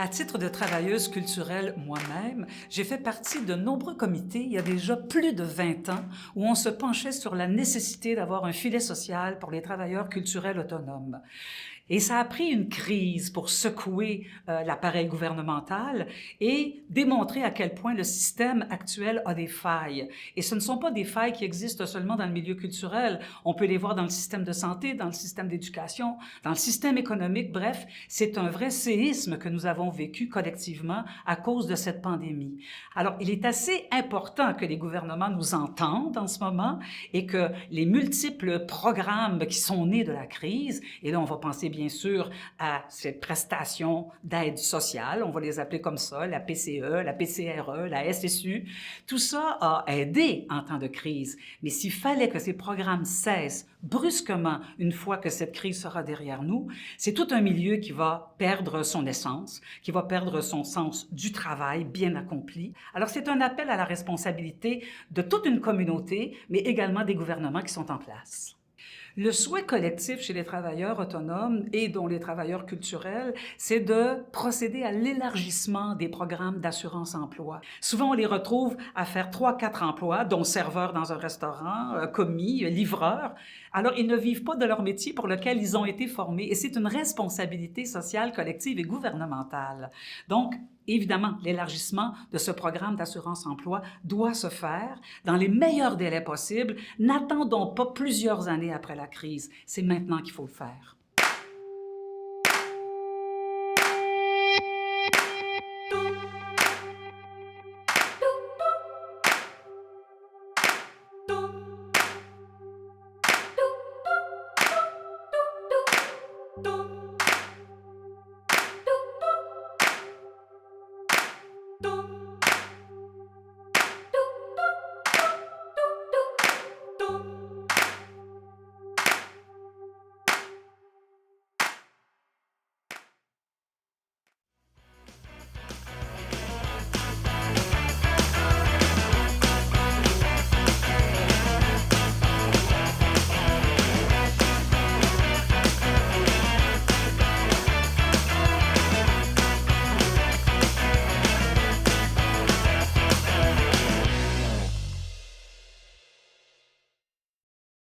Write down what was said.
À titre de travailleuse culturelle moi-même, j'ai fait partie de nombreux comités il y a déjà plus de 20 ans où on se penchait sur la nécessité d'avoir un filet social pour les travailleurs culturels autonomes. Et ça a pris une crise pour secouer l'appareil gouvernemental et démontrer à quel point le système actuel a des failles. Et ce ne sont pas des failles qui existent seulement dans le milieu culturel. On peut les voir dans le système de santé, dans le système d'éducation, dans le système économique. Bref, c'est un vrai séisme que nous avons vécu collectivement à cause de cette pandémie. Alors, il est assez important que les gouvernements nous entendent en ce moment et que les multiples programmes qui sont nés de la crise, et là, on va penser bien sûr à ces prestations d'aide sociale, on va les appeler comme ça, la PCE, la PCRE, la SSU, tout ça a aidé en temps de crise. Mais s'il fallait que ces programmes cessent brusquement une fois que cette crise sera derrière nous, c'est tout un milieu qui va perdre son essence, qui va perdre son sens du travail bien accompli. Alors c'est un appel à la responsabilité de toute une communauté, mais également des gouvernements qui sont en place. Le souhait collectif chez les travailleurs autonomes et dont les travailleurs culturels, c'est de procéder à l'élargissement des programmes d'assurance-emploi. Souvent, on les retrouve à faire 3, 4 emplois, dont serveur dans un restaurant, commis, livreur. Alors, ils ne vivent pas de leur métier pour lequel ils ont été formés et c'est une responsabilité sociale, collective et gouvernementale. Donc, évidemment, l'élargissement de ce programme d'assurance-emploi doit se faire dans les meilleurs délais possibles. N'attendons pas plusieurs années après la crise. C'est maintenant qu'il faut le faire.